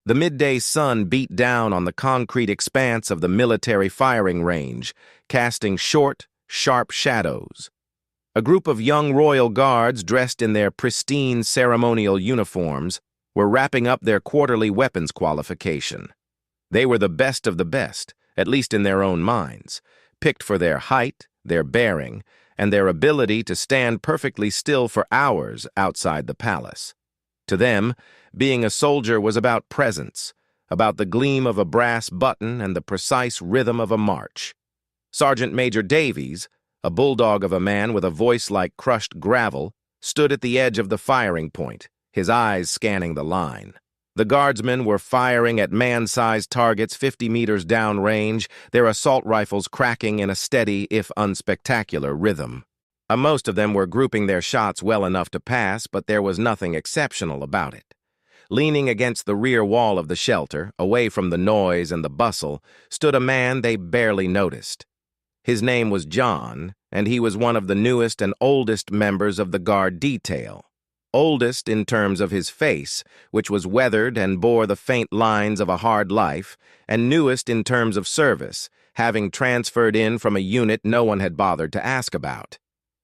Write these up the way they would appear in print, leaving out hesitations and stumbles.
The midday sun beat down on the concrete expanse of the military firing range, casting short, sharp shadows. A group of young royal guards dressed in their pristine ceremonial uniforms were wrapping up their quarterly weapons qualification. They were the best of the best, at least in their own minds, picked for their height, their bearing, and their ability to stand perfectly still for hours outside the palace. To them, being a soldier was about presence, about the gleam of a brass button and the precise rhythm of a march. Sergeant Major Davies, a bulldog of a man with a voice like crushed gravel, stood at the edge of the firing point, his eyes scanning the line. The guardsmen were firing at man-sized targets 50 meters downrange, their assault rifles cracking in a steady, if unspectacular, rhythm. Most of them were grouping their shots well enough to pass, but there was nothing exceptional about it. Leaning against the rear wall of the shelter, away from the noise and the bustle, stood a man they barely noticed. His name was John, and he was one of the newest and oldest members of the guard detail. Oldest in terms of his face, which was weathered and bore the faint lines of a hard life, and newest in terms of service, having transferred in from a unit no one had bothered to ask about.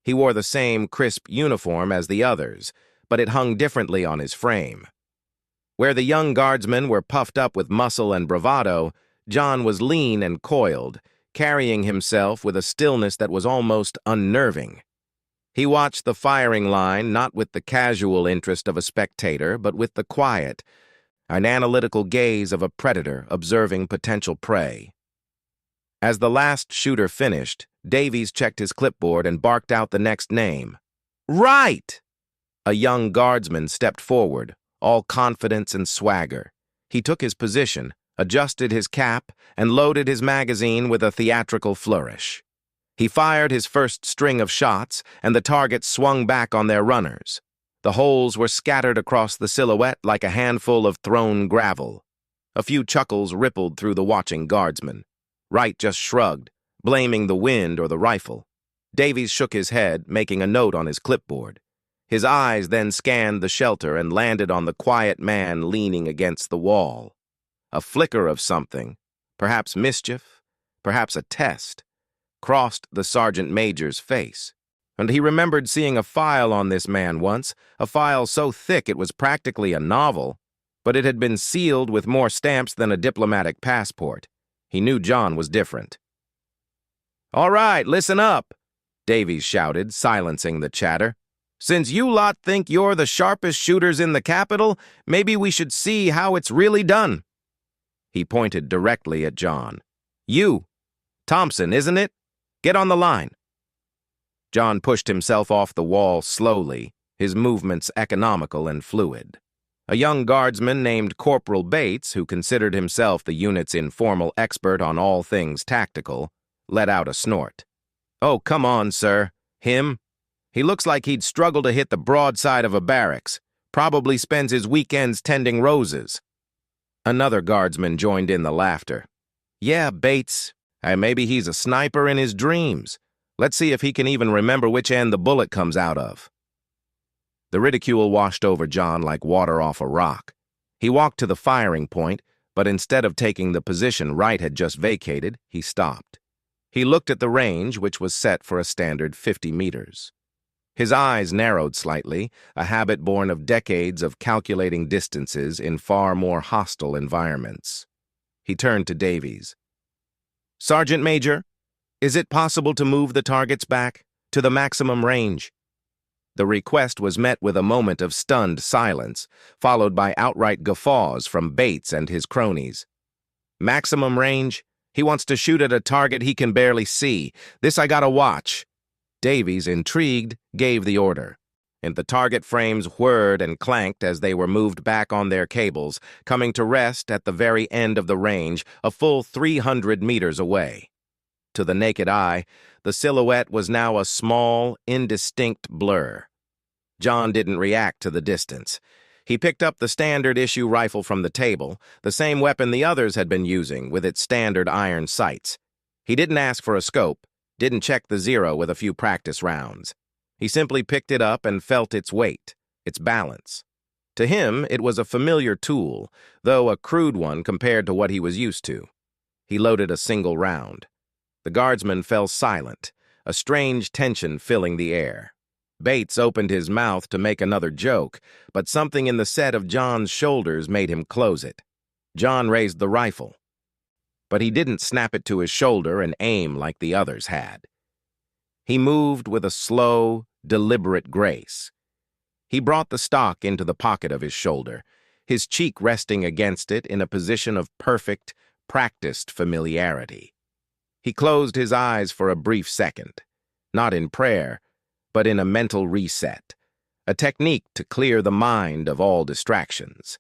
He wore the same crisp uniform as the others, but it hung differently on his frame. Where the young guardsmen were puffed up with muscle and bravado, John was lean and coiled, carrying himself with a stillness that was almost unnerving. He watched the firing line not with the casual interest of a spectator, but with the quiet, an analytical gaze of a predator observing potential prey. As the last shooter finished, Davies checked his clipboard and barked out the next name. "Right!" A young guardsman stepped forward, all confidence and swagger. He took his position, adjusted his cap, and loaded his magazine with a theatrical flourish. He fired his first string of shots, and the targets swung back on their runners. The holes were scattered across the silhouette like a handful of thrown gravel. A few chuckles rippled through the watching guardsmen. Wright just shrugged, blaming the wind or the rifle. Davies shook his head, making a note on his clipboard. His eyes then scanned the shelter and landed on the quiet man leaning against the wall. A flicker of something, perhaps mischief, perhaps a test, crossed the sergeant major's face. And he remembered seeing a file on this man once, a file so thick it was practically a novel, but it had been sealed with more stamps than a diplomatic passport. He knew John was different. "All right, listen up," Davies shouted, silencing the chatter. "Since you lot think you're the sharpest shooters in the capital, maybe we should see how it's really done." He pointed directly at John. "You, Thompson, isn't it? Get on the line." John pushed himself off the wall slowly, his movements economical and fluid. A young guardsman named Corporal Bates, who considered himself the unit's informal expert on all things tactical, let out a snort. "Oh, come on, sir. Him? He looks like he'd struggle to hit the broadside of a barracks. Probably spends his weekends tending roses." Another guardsman joined in the laughter. "Yeah, Bates. Maybe he's a sniper in his dreams. Let's see if he can even remember which end the bullet comes out of." The ridicule washed over John like water off a rock. He walked to the firing point, but instead of taking the position Wright had just vacated, he stopped. He looked at the range, which was set for a standard 50 meters. His eyes narrowed slightly, a habit born of decades of calculating distances in far more hostile environments. He turned to Davies. "Sergeant Major, is it possible to move the targets back to the maximum range?" The request was met with a moment of stunned silence, followed by outright guffaws from Bates and his cronies. "Maximum range? He wants to shoot at a target he can barely see. This I gotta watch." Davies, intrigued, gave the order, and the target frames whirred and clanked as they were moved back on their cables, coming to rest at the very end of the range, a full 300 meters away. To the naked eye, the silhouette was now a small, indistinct blur. John didn't react to the distance. He picked up the standard-issue rifle from the table, the same weapon the others had been using, with its standard iron sights. He didn't ask for a scope, didn't check the zero with a few practice rounds. He simply picked it up and felt its weight, its balance. To him, it was a familiar tool, though a crude one compared to what he was used to. He loaded a single round. The guardsman fell silent, a strange tension filling the air. Bates opened his mouth to make another joke, but something in the set of John's shoulders made him close it. John raised the rifle, but he didn't snap it to his shoulder and aim like the others had. He moved with a slow, deliberate grace. He brought the stock into the pocket of his shoulder, his cheek resting against it in a position of perfect, practiced familiarity. He closed his eyes for a brief second, not in prayer, but in a mental reset, a technique to clear the mind of all distractions.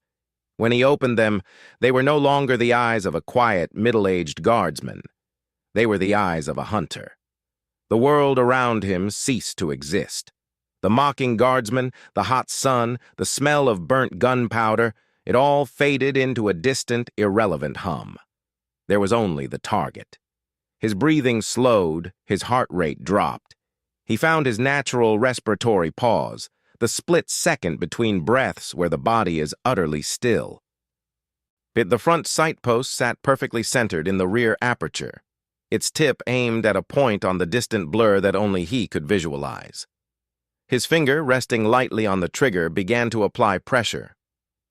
When he opened them, they were no longer the eyes of a quiet, middle-aged guardsman. They were the eyes of a hunter. The world around him ceased to exist. The mocking guardsman, the hot sun, the smell of burnt gunpowder, it all faded into a distant, irrelevant hum. There was only the target. His breathing slowed, his heart rate dropped. He found his natural respiratory pause, the split second between breaths where the body is utterly still. The front sight post sat perfectly centered in the rear aperture, its tip aimed at a point on the distant blur that only he could visualize. His finger, resting lightly on the trigger, began to apply pressure.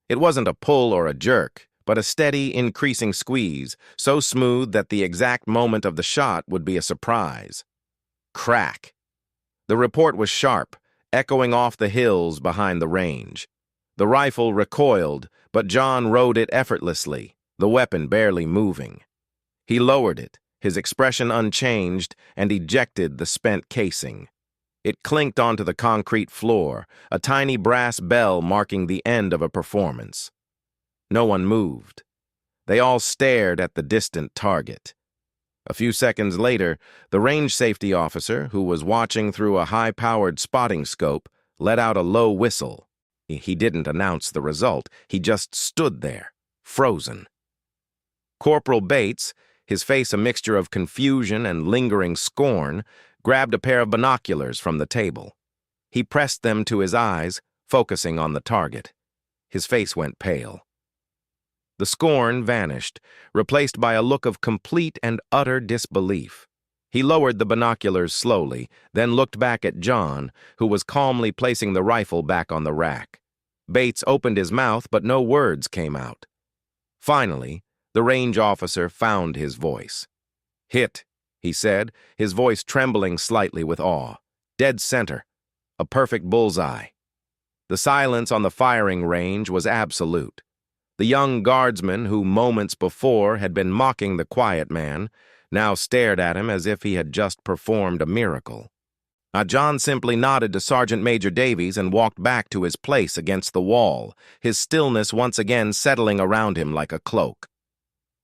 It wasn't a pull or a jerk, but a steady, increasing squeeze, so smooth that the exact moment of the shot would be a surprise. Crack! The report was sharp, echoing off the hills behind the range. The rifle recoiled, but John rode it effortlessly, the weapon barely moving. He lowered it, his expression unchanged, and ejected the spent casing. It clinked onto the concrete floor, a tiny brass bell marking the end of a performance. No one moved. They all stared at the distant target. A few seconds later, the range safety officer, who was watching through a high-powered spotting scope, let out a low whistle. He didn't announce the result. He just stood there, frozen. Corporal Bates, his face a mixture of confusion and lingering scorn, grabbed a pair of binoculars from the table. He pressed them to his eyes, focusing on the target. His face went pale. The scorn vanished, replaced by a look of complete and utter disbelief. He lowered the binoculars slowly, then looked back at John, who was calmly placing the rifle back on the rack. Bates opened his mouth, but no words came out. Finally, the range officer found his voice. "Hit," he said, his voice trembling slightly with awe. "Dead center. A perfect bullseye." The silence on the firing range was absolute. The young guardsman, who moments before had been mocking the quiet man, now stared at him as if he had just performed a miracle. John simply nodded to Sergeant Major Davies and walked back to his place against the wall, his stillness once again settling around him like a cloak.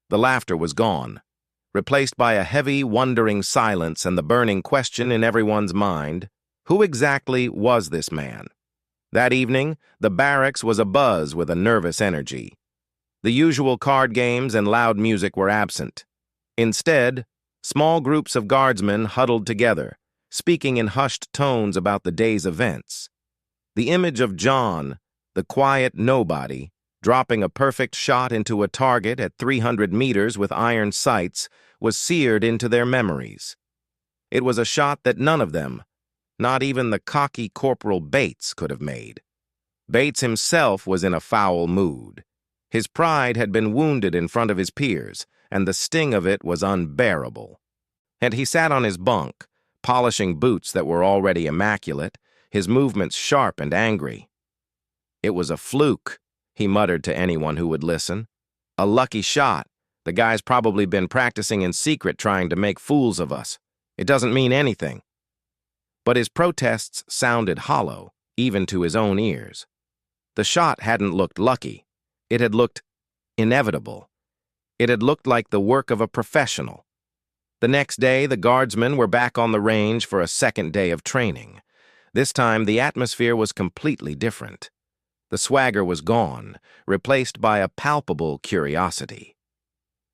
The laughter was gone, replaced by a heavy, wondering silence and the burning question in everyone's mind: who exactly was this man? That evening, the barracks was abuzz with a nervous energy. The usual card games and loud music were absent. Instead, small groups of guardsmen huddled together, speaking in hushed tones about the day's events. The image of John, the quiet nobody, dropping a perfect shot into a target at 300 meters with iron sights, was seared into their memories. It was a shot that none of them, not even the cocky Corporal Bates, could have made. Bates himself was in a foul mood. His pride had been wounded in front of his peers, and the sting of it was unbearable. And he sat on his bunk, polishing boots that were already immaculate, his movements sharp and angry. "It was a fluke," he muttered to anyone who would listen. "A lucky shot. The guy's probably been practicing in secret trying to make fools of us. It doesn't mean anything." But his protests sounded hollow, even to his own ears. The shot hadn't looked lucky. It had looked inevitable. It had looked like the work of a professional. The next day, the guardsmen were back on the range for a second day of training. This time, the atmosphere was completely different. The swagger was gone, replaced by a palpable curiosity.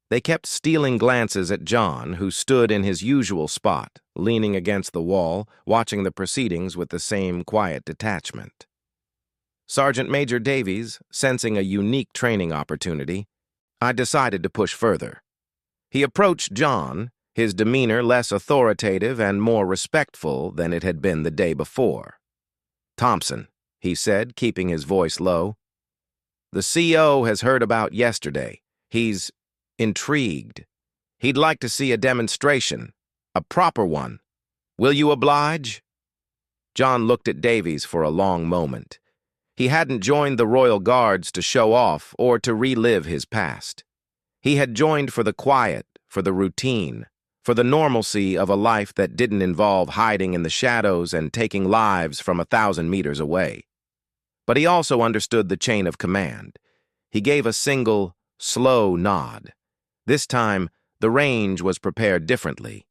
They kept stealing glances at John, who stood in his usual spot, leaning against the wall, watching the proceedings with the same quiet detachment. Sergeant Major Davies, sensing a unique training opportunity, I decided to push further. He approached John, his demeanor less authoritative and more respectful than it had been the day before. "Thompson," he said, keeping his voice low. "The CO has heard about yesterday. He's intrigued. He'd like to see a demonstration, a proper one. Will you oblige?" John looked at Davies for a long moment. He hadn't joined the Royal Guards to show off or to relive his past. He had joined for the quiet, for the routine, for the normalcy of a life that didn't involve hiding in the shadows and taking lives from 1,000 meters away. But he also understood the chain of command. He gave a single, slow nod. This time, the range was prepared differently.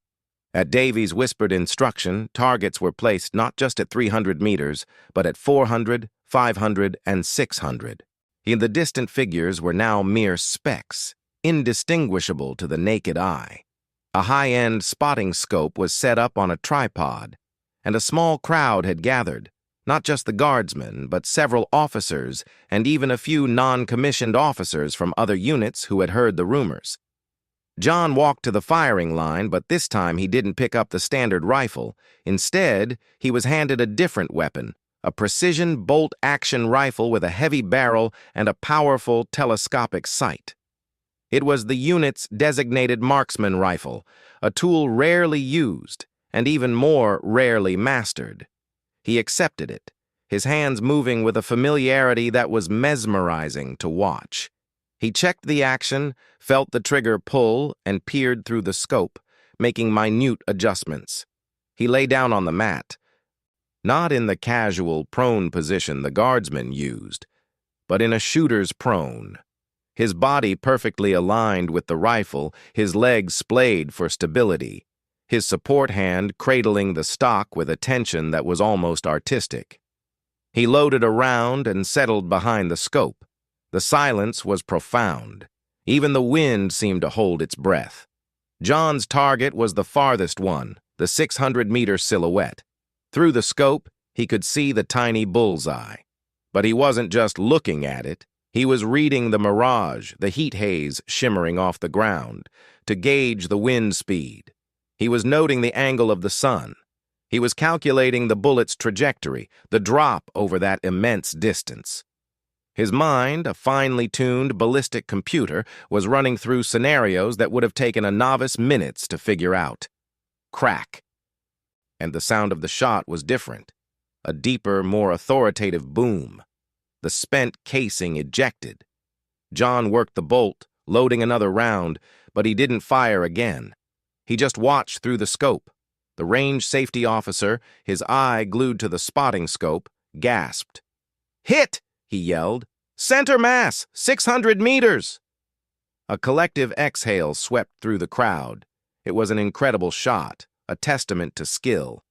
At Davies' whispered instruction, targets were placed not just at 300 meters, but at 400, 500, and 600. The distant figures were now mere specks, indistinguishable to the naked eye. A high-end spotting scope was set up on a tripod, and a small crowd had gathered, not just the guardsmen, but several officers and even a few non-commissioned officers from other units who had heard the rumors. John walked to the firing line, but this time he didn't pick up the standard rifle. Instead, he was handed a different weapon, a precision bolt-action rifle with a heavy barrel and a powerful telescopic sight. It was the unit's designated marksman rifle, a tool rarely used and even more rarely mastered. He accepted it, his hands moving with a familiarity that was mesmerizing to watch. He checked the action, felt the trigger pull, and peered through the scope, making minute adjustments. He lay down on the mat, not in the casual prone position the guardsmen used, but in a shooter's prone. His body perfectly aligned with the rifle, his legs splayed for stability, his support hand cradling the stock with a tension that was almost artistic. He loaded a round and settled behind the scope. The silence was profound. Even the wind seemed to hold its breath. John's target was the farthest one, the 600-meter silhouette. Through the scope, he could see the tiny bullseye. But he wasn't just looking at it. He was reading the mirage, the heat haze shimmering off the ground, to gauge the wind speed. He was noting the angle of the sun. He was calculating the bullet's trajectory, the drop over that immense distance. His mind, a finely tuned ballistic computer, was running through scenarios that would have taken a novice minutes to figure out. Crack. And the sound of the shot was different. A deeper, more authoritative boom. The spent casing ejected. John worked the bolt, loading another round, but he didn't fire again. He just watched through the scope. The range safety officer, his eye glued to the spotting scope, gasped. "Hit!" he yelled. "Center mass! 600 meters!" A collective exhale swept through the crowd. It was an incredible shot, a testament to skill.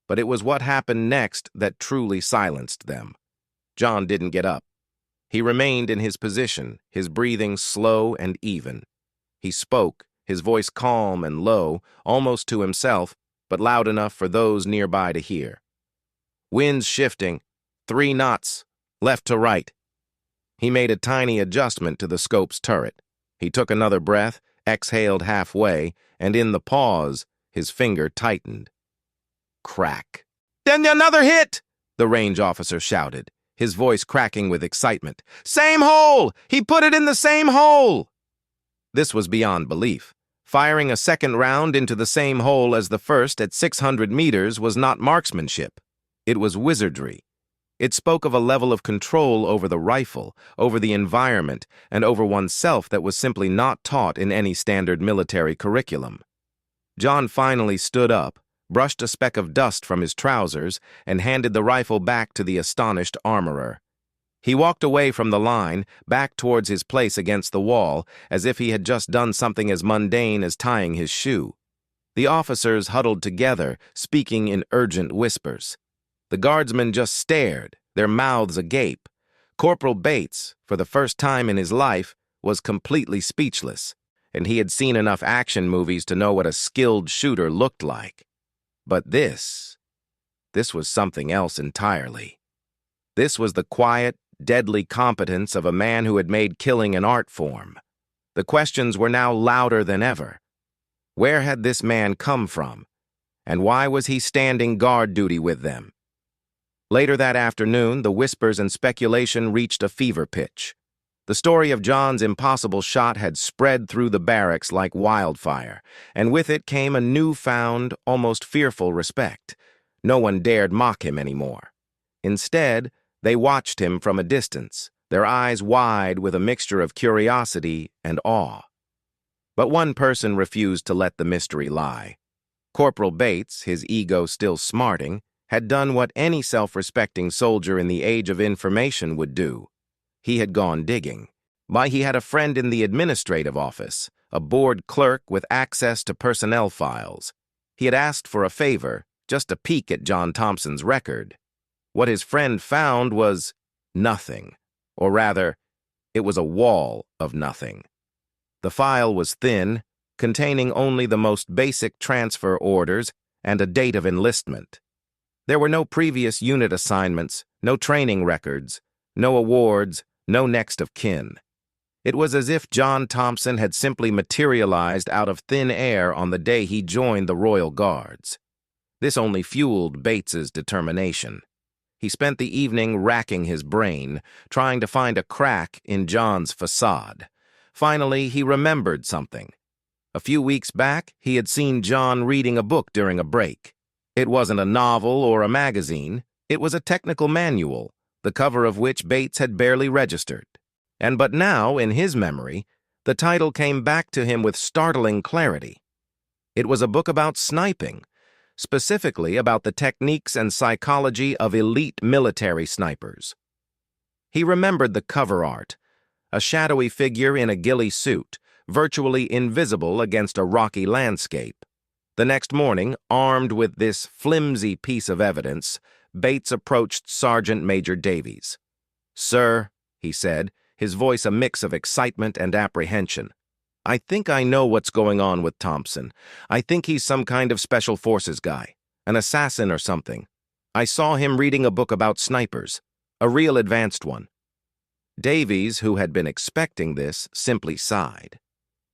But it was what happened next that truly silenced them. John didn't get up. He remained in his position, his breathing slow and even. He spoke, his voice calm and low, almost to himself, but loud enough for those nearby to hear. "Wind's shifting. 3 knots. Left to right." He made a tiny adjustment to the scope's turret. He took another breath, exhaled halfway, and in the pause, his finger tightened. Crack. "Then another hit!" the range officer shouted, his voice cracking with excitement. "Same hole! He put it in the same hole!" This was beyond belief. Firing a second round into the same hole as the first at 600 meters was not marksmanship. It was wizardry. It spoke of a level of control over the rifle, over the environment, and over oneself that was simply not taught in any standard military curriculum. John finally stood up, brushed a speck of dust from his trousers, and handed the rifle back to the astonished armorer. He walked away from the line, back towards his place against the wall, as if he had just done something as mundane as tying his shoe. The officers huddled together, speaking in urgent whispers. The guardsmen just stared, their mouths agape. Corporal Bates, for the first time in his life, was completely speechless, and he had seen enough action movies to know what a skilled shooter looked like. But this was something else entirely. This was the quiet, deadly competence of a man who had made killing an art form. The questions were now louder than ever. Where had this man come from? And why was he standing guard duty with them? Later that afternoon, the whispers and speculation reached a fever pitch. The story of John's impossible shot had spread through the barracks like wildfire, and with it came a newfound, almost fearful respect. No one dared mock him anymore. Instead, they watched him from a distance, their eyes wide with a mixture of curiosity and awe. But one person refused to let the mystery lie. Corporal Bates, his ego still smarting, had done what any self-respecting soldier in the age of information would do. He had gone digging. Why, he had a friend in the administrative office, a board clerk with access to personnel files. He had asked for a favor, just a peek at John Thompson's record. What his friend found was nothing, or rather, it was a wall of nothing. The file was thin, containing only the most basic transfer orders and a date of enlistment. There were no previous unit assignments, no training records, no awards, no next of kin. It was as if John Thompson had simply materialized out of thin air on the day he joined the Royal Guards. This only fueled Bates's determination. He spent the evening racking his brain, trying to find a crack in John's facade. Finally, he remembered something. A few weeks back, he had seen John reading a book during a break. It wasn't a novel or a magazine. It was a technical manual, the cover of which Bates had barely registered. But now, in his memory, the title came back to him with startling clarity. It was a book about sniping, specifically about the techniques and psychology of elite military snipers. He remembered the cover art, a shadowy figure in a ghillie suit, virtually invisible against a rocky landscape. The next morning, armed with this flimsy piece of evidence, Bates approached Sergeant Major Davies. "Sir," he said, his voice a mix of excitement and apprehension, "I think I know what's going on with Thompson. I think he's some kind of special forces guy, an assassin or something. I saw him reading a book about snipers, a real advanced one." Davies, who had been expecting this, simply sighed.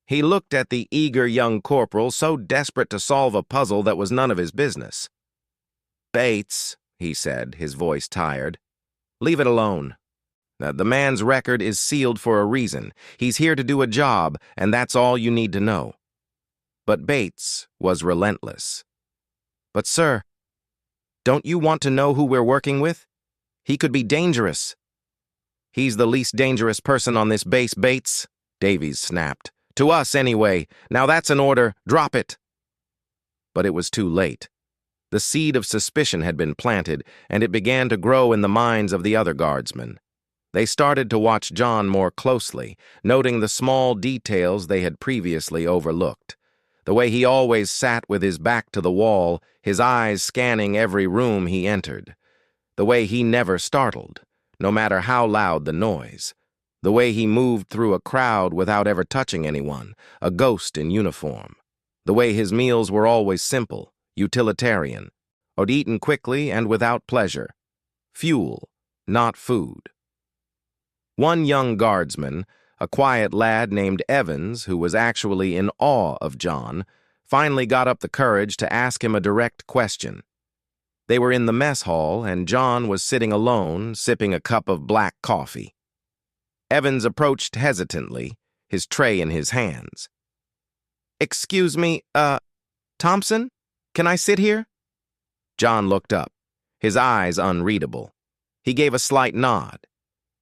He looked at the eager young corporal, so desperate to solve a puzzle that was none of his business. "Bates," he said, his voice tired, "leave it alone. The man's record is sealed for a reason. He's here to do a job, and that's all you need to know." But Bates was relentless. "But sir, don't you want to know who we're working with? He could be dangerous." "He's the least dangerous person on this base, Bates," Davies snapped. "To us, anyway. Now that's an order. Drop it." But it was too late. The seed of suspicion had been planted, and it began to grow in the minds of the other guardsmen. They started to watch John more closely, noting the small details they had previously overlooked. The way he always sat with his back to the wall, his eyes scanning every room he entered. The way he never startled, no matter how loud the noise. The way he moved through a crowd without ever touching anyone, a ghost in uniform. The way his meals were always simple, utilitarian, or eaten quickly and without pleasure. Fuel, not food. One young guardsman, a quiet lad named Evans, who was actually in awe of John, finally got up the courage to ask him a direct question. They were in the mess hall, and John was sitting alone, sipping a cup of black coffee. Evans approached hesitantly, his tray in his hands. "Excuse me, Thompson? Can I sit here?" John looked up, his eyes unreadable. He gave a slight nod.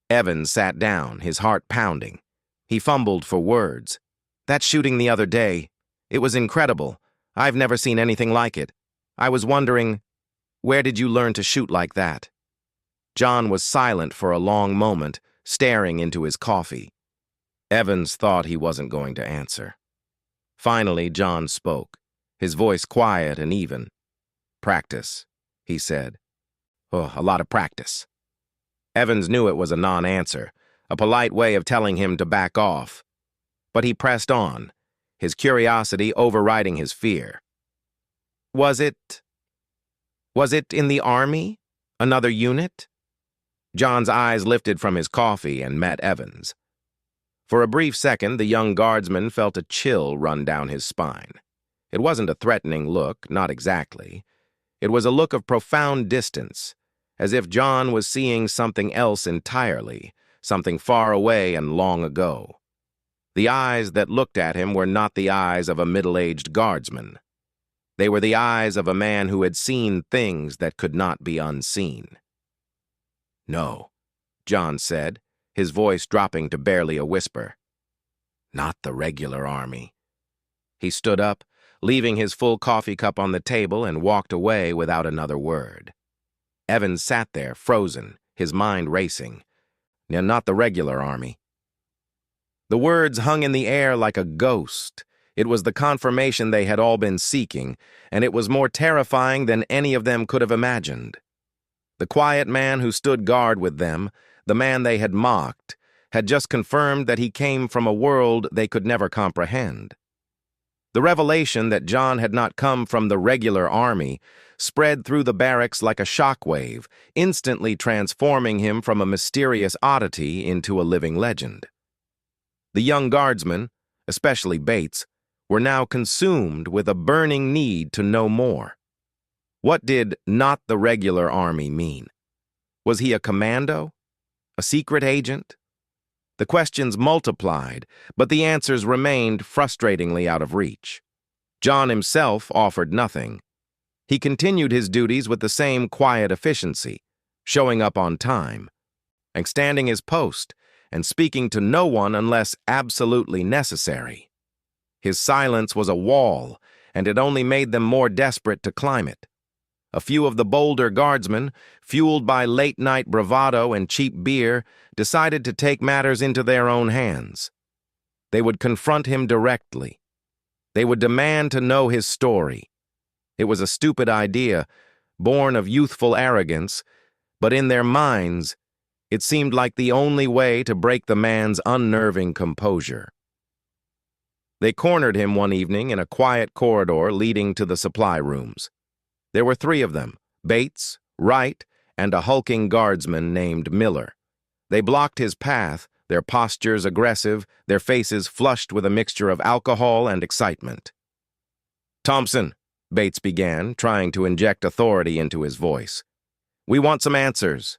Evans sat down, his heart pounding. He fumbled for words. "That shooting the other day, it was incredible. I've never seen anything like it. I was wondering, where did you learn to shoot like that?" John was silent for a long moment, staring into his coffee. Evans thought he wasn't going to answer. Finally, John spoke, his voice quiet and even. "Practice," he said. "Oh, a lot of practice." Evans knew it was a non-answer, a polite way of telling him to back off. But he pressed on, his curiosity overriding his fear. Was it in the army? Another unit?" John's eyes lifted from his coffee and met Evan's. For a brief second, the young guardsman felt a chill run down his spine. It wasn't a threatening look, not exactly. It was a look of profound distance, as if John was seeing something else entirely, something far away and long ago. The eyes that looked at him were not the eyes of a middle-aged guardsman. They were the eyes of a man who had seen things that could not be unseen. "No," John said, his voice dropping to barely a whisper. "Not the regular army." He stood up, leaving his full coffee cup on the table, and walked away without another word. Evan sat there, frozen, his mind racing. "Not the regular army." The words hung in the air like a ghost. It was the confirmation they had all been seeking, and it was more terrifying than any of them could have imagined. The quiet man who stood guard with them, the man they had mocked, had just confirmed that he came from a world they could never comprehend. The revelation that John had not come from the regular army spread through the barracks like a shockwave, instantly transforming him from a mysterious oddity into a living legend. The young guardsmen, especially Bates, were now consumed with a burning need to know more. What did "not the regular army" mean? Was he a commando? A secret agent? The questions multiplied, but the answers remained frustratingly out of reach. John himself offered nothing. He continued his duties with the same quiet efficiency, showing up on time, and standing his post, and speaking to no one unless absolutely necessary. His silence was a wall, and it only made them more desperate to climb it. A few of the bolder guardsmen, fueled by late-night bravado and cheap beer, decided to take matters into their own hands. They would confront him directly. They would demand to know his story. It was a stupid idea, born of youthful arrogance, but in their minds, it seemed like the only way to break the man's unnerving composure. They cornered him one evening in a quiet corridor leading to the supply rooms. There were 3 of them, Bates, Wright, and a hulking guardsman named Miller. They blocked his path, their postures aggressive, their faces flushed with a mixture of alcohol and excitement. "Thompson," Bates began, trying to inject authority into his voice. "We want some answers."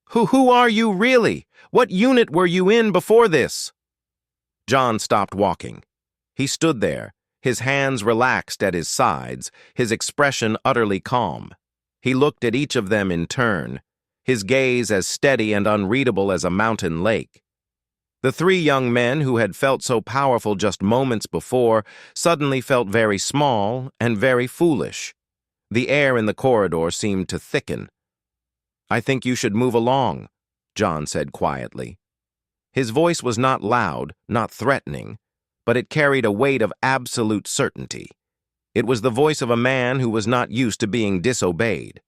Who are you really? What unit were you in before this?" John stopped walking. He stood there, his hands relaxed at his sides, his expression utterly calm. He looked at each of them in turn, his gaze as steady and unreadable as a mountain lake. The 3 young men who had felt so powerful just moments before suddenly felt very small and very foolish. The air in the corridor seemed to thicken. "I think you should move along," John said quietly. His voice was not loud, not threatening, but it carried a weight of absolute certainty. It was the voice of a man who was not used to being disobeyed.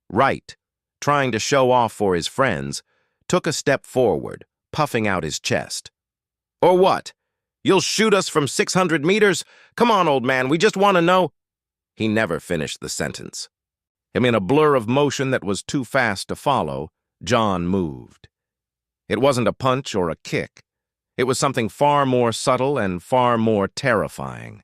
Wright, trying to show off for his friends, took a step forward, puffing out his chest. "Or what? You'll shoot us from 600 meters? Come on, old man, we just want to know—" He never finished the sentence. In a blur of motion that was too fast to follow, John moved. It wasn't a punch or a kick. It was something far more subtle and far more terrifying.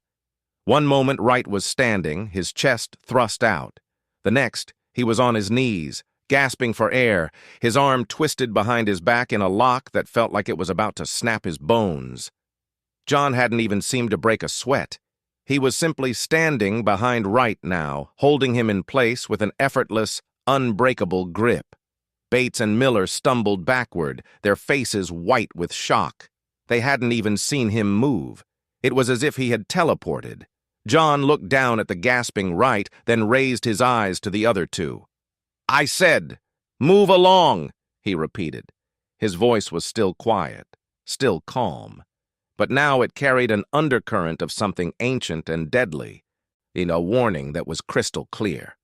One moment Wright was standing, his chest thrust out. The next, he was on his knees, gasping for air, his arm twisted behind his back in a lock that felt like it was about to snap his bones. John hadn't even seemed to break a sweat. He was simply standing behind Wright now, holding him in place with an effortless, unbreakable grip. Bates and Miller stumbled backward, their faces white with shock. They hadn't even seen him move. It was as if he had teleported. John looked down at the gasping Wright, then raised his eyes to the other 2. "I said, move along," he repeated. His voice was still quiet, still calm, but now it carried an undercurrent of something ancient and deadly, a warning that was crystal clear.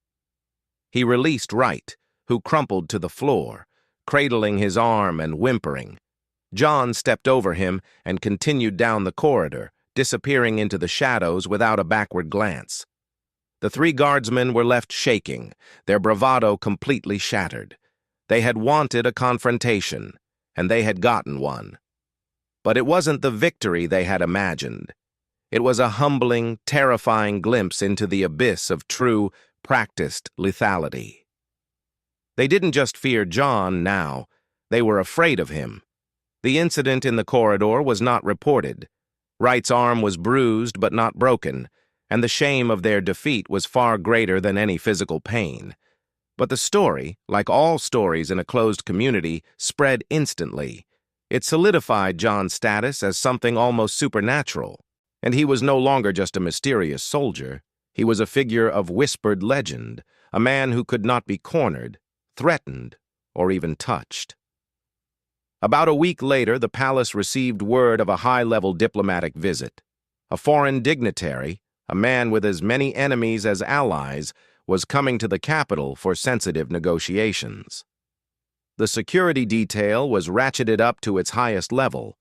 He released Wright, who crumpled to the floor, cradling his arm and whimpering. John stepped over him and continued down the corridor, disappearing into the shadows without a backward glance. The 3 guardsmen were left shaking, their bravado completely shattered. They had wanted a confrontation, and they had gotten one. But it wasn't the victory they had imagined. It was a humbling, terrifying glimpse into the abyss of true, practiced lethality. They didn't just fear John now, they were afraid of him. The incident in the corridor was not reported. Wright's arm was bruised but not broken, and the shame of their defeat was far greater than any physical pain. But the story, like all stories in a closed community, spread instantly. It solidified John's status as something almost supernatural, and he was no longer just a mysterious soldier. He was a figure of whispered legend, a man who could not be cornered, threatened, or even touched. About a week later, the palace received word of a high-level diplomatic visit. A foreign dignitary, a man with as many enemies as allies, was coming to the capital for sensitive negotiations. The security detail was ratcheted up to its highest level.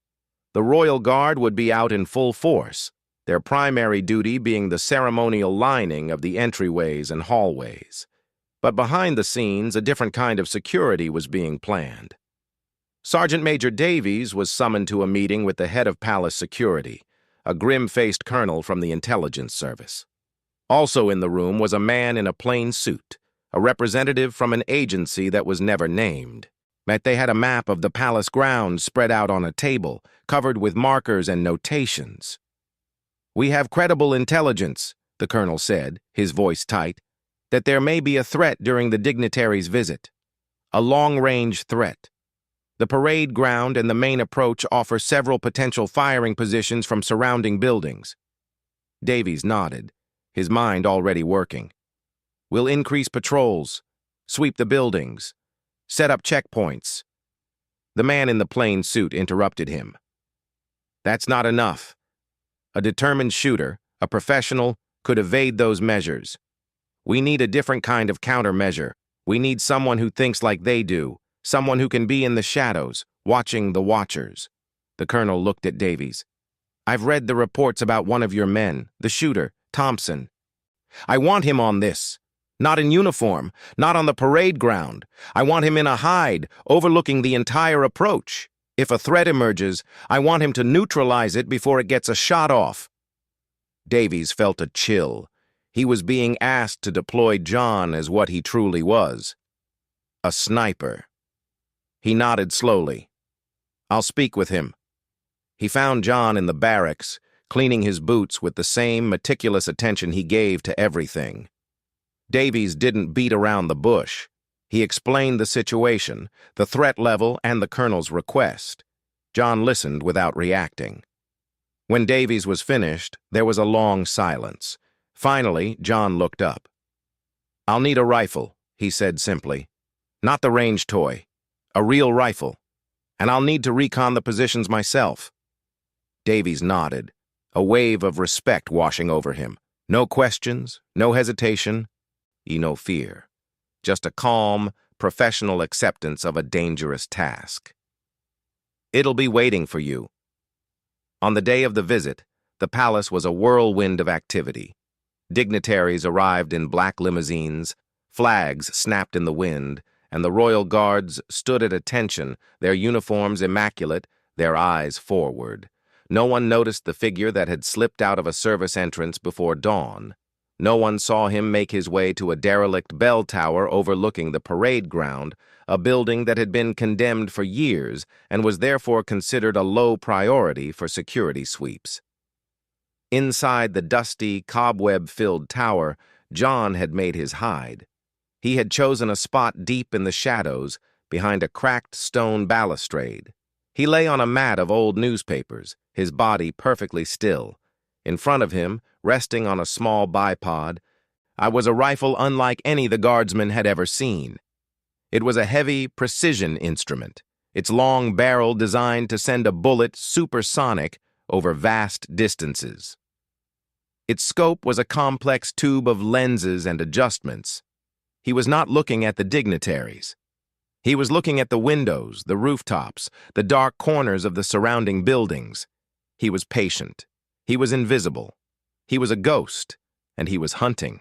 The Royal Guard would be out in full force, their primary duty being the ceremonial lining of the entryways and hallways. But behind the scenes, a different kind of security was being planned. Sergeant Major Davies was summoned to a meeting with the head of palace security, a grim-faced colonel from the intelligence service. Also in the room was a man in a plain suit, a representative from an agency that was never named. They had a map of the palace grounds spread out on a table, covered with markers and notations. "We have credible intelligence," the colonel said, his voice tight, "that there may be a threat during the dignitary's visit. A long-range threat. The parade ground and the main approach offer several potential firing positions from surrounding buildings." Davies nodded, his mind already working. "We'll increase patrols, sweep the buildings, set up checkpoints." The man in the plain suit interrupted him. "That's not enough. A determined shooter, a professional, could evade those measures. We need a different kind of countermeasure. We need someone who thinks like they do, someone who can be in the shadows, watching the watchers." The colonel looked at Davies. "I've read the reports about one of your men, the shooter, Thompson. I want him on this. Not in uniform, not on the parade ground. I want him in a hide, overlooking the entire approach. If a threat emerges, I want him to neutralize it before it gets a shot off." Davies felt a chill. He was being asked to deploy John as what he truly was. A sniper. He nodded slowly. "I'll speak with him." He found John in the barracks, cleaning his boots with the same meticulous attention he gave to everything. Davies didn't beat around the bush. He explained the situation, the threat level, and the colonel's request. John listened without reacting. When Davies was finished, there was a long silence. Finally, John looked up. "I'll need a rifle," he said simply. "Not the range toy. A real rifle. And I'll need to recon the positions myself." Davies nodded, a wave of respect washing over him. No questions, no hesitation, no fear. Just a calm, professional acceptance of a dangerous task. "It'll be waiting for you." On the day of the visit, the palace was a whirlwind of activity. Dignitaries arrived in black limousines, flags snapped in the wind, and the royal guards stood at attention, their uniforms immaculate, their eyes forward. No one noticed the figure that had slipped out of a service entrance before dawn. No one saw him make his way to a derelict bell tower overlooking the parade ground, a building that had been condemned for years and was therefore considered a low priority for security sweeps. Inside the dusty, cobweb-filled tower, John had made his hide. He had chosen a spot deep in the shadows, behind a cracked stone balustrade. He lay on a mat of old newspapers, his body perfectly still. In front of him, resting on a small bipod, was a rifle unlike any the guardsmen had ever seen. It was a heavy, precision instrument, its long barrel designed to send a bullet supersonic over vast distances. Its scope was a complex tube of lenses and adjustments. He was not looking at the dignitaries. He was looking at the windows, the rooftops, the dark corners of the surrounding buildings. He was patient. He was invisible. He was a ghost, and he was hunting.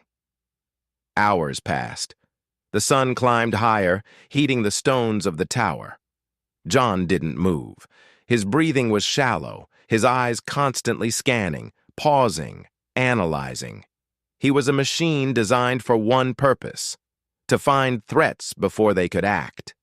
Hours passed. The sun climbed higher, heating the stones of the tower. John didn't move. His breathing was shallow, his eyes constantly scanning, pausing, analyzing. He was a machine designed for one purpose: to find threats before they could act.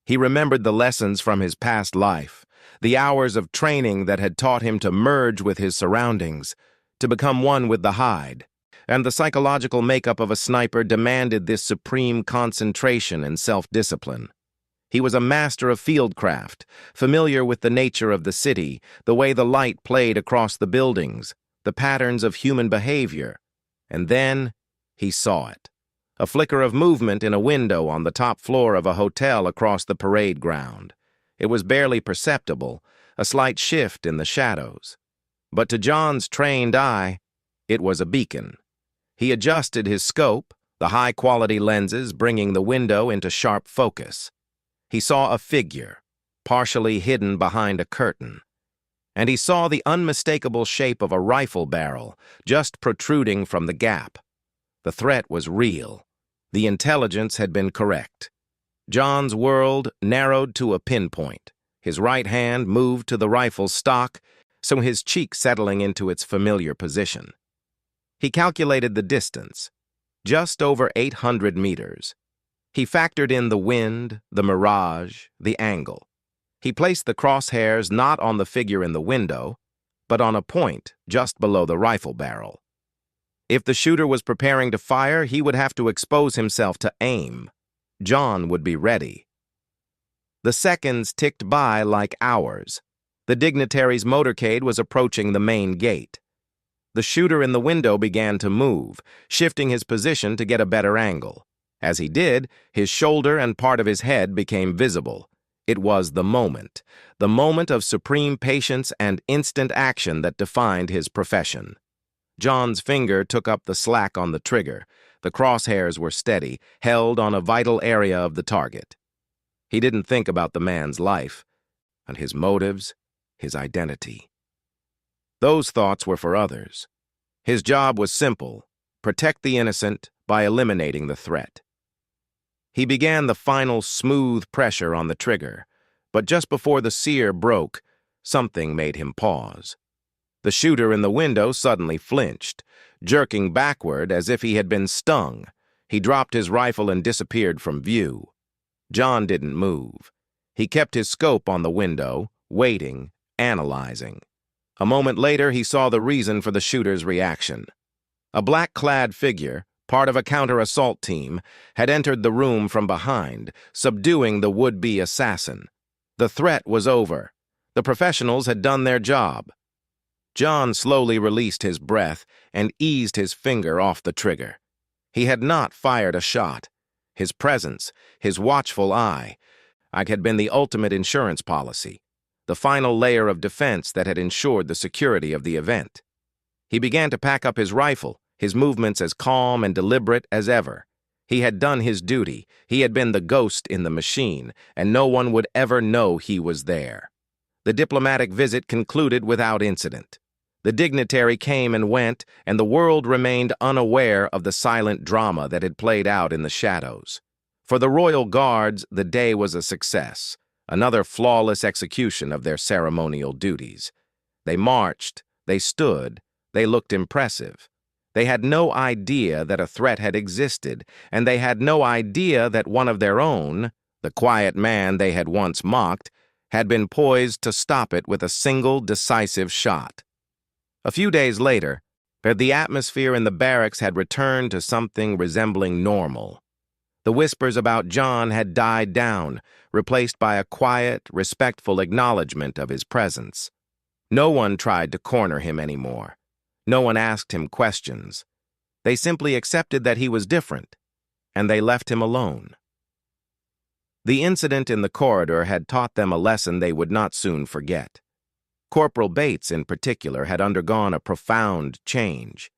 He remembered the lessons from his past life, the hours of training that had taught him to merge with his surroundings, to become one with the hide. And the psychological makeup of a sniper demanded this supreme concentration and self-discipline. He was a master of fieldcraft, familiar with the nature of the city, the way the light played across the buildings, the patterns of human behavior. And then he saw it. A flicker of movement in a window on the top floor of a hotel across the parade ground. It was barely perceptible, a slight shift in the shadows. But to John's trained eye, it was a beacon. He adjusted his scope, the high-quality lenses bringing the window into sharp focus. He saw a figure, partially hidden behind a curtain. And he saw the unmistakable shape of a rifle barrel just protruding from the gap. The threat was real. The intelligence had been correct. John's world narrowed to a pinpoint. His right hand moved to the rifle's stock, so his cheek settling into its familiar position. He calculated the distance, just over 800 meters. He factored in the wind, the mirage, the angle. He placed the crosshairs not on the figure in the window, but on a point just below the rifle barrel. If the shooter was preparing to fire, he would have to expose himself to aim. John would be ready. The seconds ticked by like hours. The dignitary's motorcade was approaching the main gate. The shooter in the window began to move, shifting his position to get a better angle. As he did, his shoulder and part of his head became visible. It was the moment of supreme patience and instant action that defined his profession. John's finger took up the slack on the trigger. The crosshairs were steady, held on a vital area of the target. He didn't think about the man's life, and his motives, his identity. Those thoughts were for others. His job was simple: protect the innocent by eliminating the threat. He began the final smooth pressure on the trigger, but just before the sear broke, something made him pause. The shooter in the window suddenly flinched, jerking backward as if he had been stung. He dropped his rifle and disappeared from view. John didn't move. He kept his scope on the window, waiting, analyzing. A moment later, he saw the reason for the shooter's reaction. A black-clad figure, part of a counter-assault team, had entered the room from behind, subduing the would-be assassin. The threat was over. The professionals had done their job. John slowly released his breath and eased his finger off the trigger. He had not fired a shot. His presence, his watchful eye, had been the ultimate insurance policy, the final layer of defense that had ensured the security of the event. He began to pack up his rifle, his movements as calm and deliberate as ever. He had done his duty. He had been the ghost in the machine, and no one would ever know he was there. The diplomatic visit concluded without incident. The dignitary came and went, and the world remained unaware of the silent drama that had played out in the shadows. For the royal guards, the day was a success, another flawless execution of their ceremonial duties. They marched, they stood, they looked impressive. They had no idea that a threat had existed, and they had no idea that one of their own, the quiet man they had once mocked, had been poised to stop it with a single decisive shot. A few days later, the atmosphere in the barracks had returned to something resembling normal. The whispers about John had died down, replaced by a quiet, respectful acknowledgement of his presence. No one tried to corner him anymore. No one asked him questions. They simply accepted that he was different, and they left him alone. The incident in the corridor had taught them a lesson they would not soon forget. Corporal Bates, in particular, had undergone a profound change.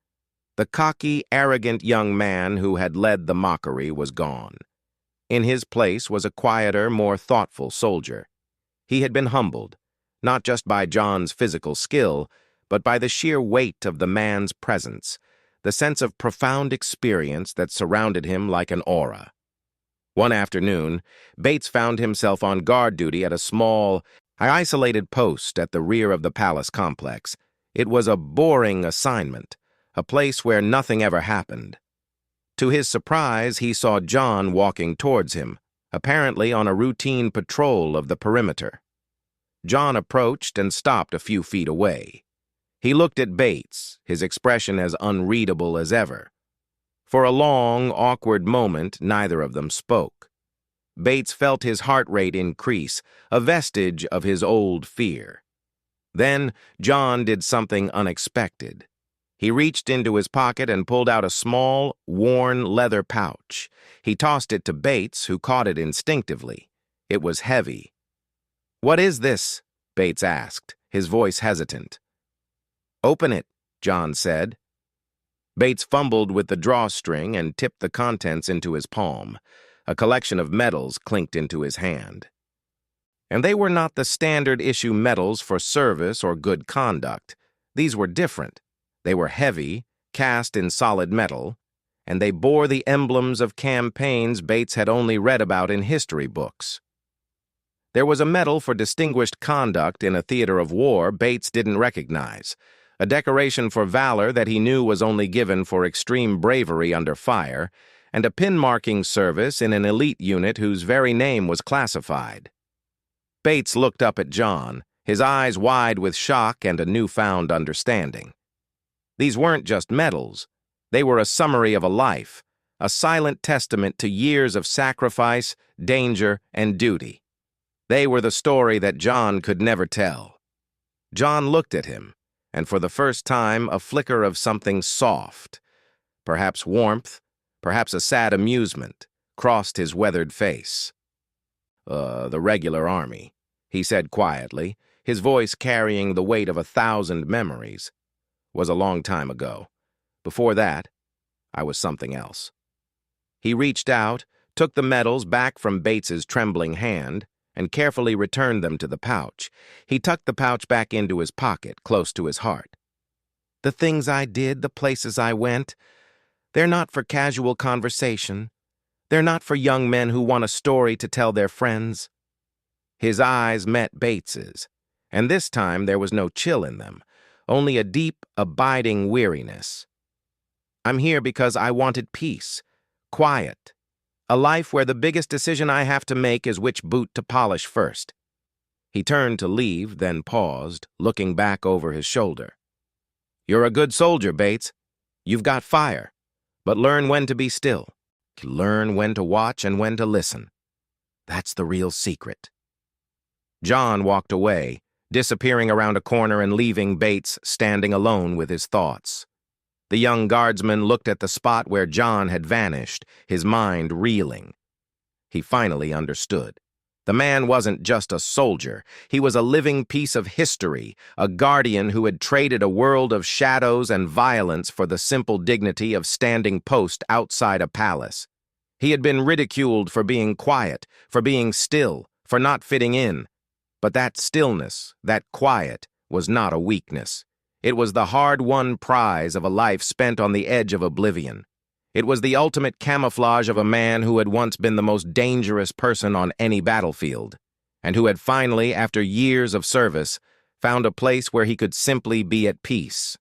The cocky, arrogant young man who had led the mockery was gone. In his place was a quieter, more thoughtful soldier. He had been humbled, not just by John's physical skill, but by the sheer weight of the man's presence, the sense of profound experience that surrounded him like an aura. One afternoon, Bates found himself on guard duty at a small, isolated post at the rear of the palace complex. It was a boring assignment, a place where nothing ever happened. To his surprise, he saw John walking towards him, apparently on a routine patrol of the perimeter. John approached and stopped a few feet away. He looked at Bates, his expression as unreadable as ever. For a long, awkward moment, neither of them spoke. Bates felt his heart rate increase, a vestige of his old fear. Then John did something unexpected. He reached into his pocket and pulled out a small, worn leather pouch. He tossed it to Bates, who caught it instinctively. It was heavy. "What is this?" Bates asked, his voice hesitant. "Open it," John said. Bates fumbled with the drawstring and tipped the contents into his palm. A collection of medals clinked into his hand. And they were not the standard-issue medals for service or good conduct. These were different. They were heavy, cast in solid metal, and they bore the emblems of campaigns Bates had only read about in history books. There was a medal for distinguished conduct in a theater of war Bates didn't recognize, a decoration for valor that he knew was only given for extreme bravery under fire, and a pin-marking service in an elite unit whose very name was classified. Bates looked up at John, his eyes wide with shock and a newfound understanding. These weren't just medals. They were a summary of a life, a silent testament to years of sacrifice, danger, and duty. They were the story that John could never tell. John looked at him, and for the first time a flicker of something soft, perhaps warmth, perhaps a sad amusement, crossed his weathered face. The regular army," he said quietly, his voice carrying the weight of 1,000 memories. "Was a long time ago. Before that, I was something else." He reached out, took the medals back from Bates's trembling hand, and carefully returned them to the pouch. He tucked the pouch back into his pocket, close to his heart. "The things I did, the places I went, they're not for casual conversation. They're not for young men who want a story to tell their friends." His eyes met Bates's, and this time there was no chill in them, only a deep, abiding weariness. "I'm here because I wanted peace, quiet, a life where the biggest decision I have to make is which boot to polish first." He turned to leave, then paused, looking back over his shoulder. "You're a good soldier, Bates. You've got fire, but learn when to be still. Learn when to watch and when to listen. That's the real secret." John walked away, disappearing around a corner and leaving Bates standing alone with his thoughts. The young guardsman looked at the spot where John had vanished, his mind reeling. He finally understood. The man wasn't just a soldier. He was a living piece of history, a guardian who had traded a world of shadows and violence for the simple dignity of standing post outside a palace. He had been ridiculed for being quiet, for being still, for not fitting in. But that stillness, that quiet, was not a weakness. It was the hard-won prize of a life spent on the edge of oblivion. It was the ultimate camouflage of a man who had once been the most dangerous person on any battlefield, and who had finally, after years of service, found a place where he could simply be at peace.